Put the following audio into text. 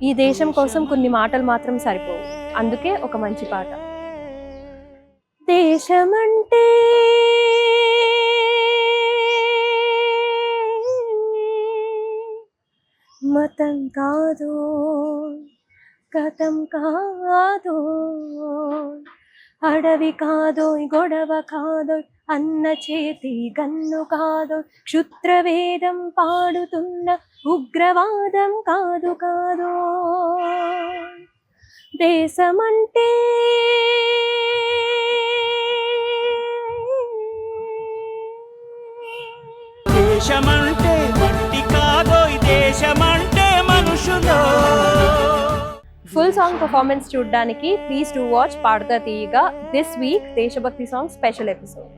ఈ దేశం కోసం కొన్ని మాటలు మాత్రం సరిపోవు, అందుకే ఒక మంచి పాట. దేశమంటే మతం కాదు, గతం కాదు, అడవి కాదు, గొడవ కాదు, అన్న చేతి గన్ను కాదు, క్షుద్రవేదం పాడుతున్న ఉగ్రవాదం కాదు కాదు. దేశమంటే దేశమంటే మట్టి కాదోయ్, దేశమంటే మనుషులో. ఫుల్ సాంగ్ పర్ఫార్మెన్స్ చూడడానికి ప్లీజ్ టు వాచ్ పాడుతా తీయగా దిస్ వీక్ దేశభక్తి సాంగ్ స్పెషల్ ఎపిసోడ్.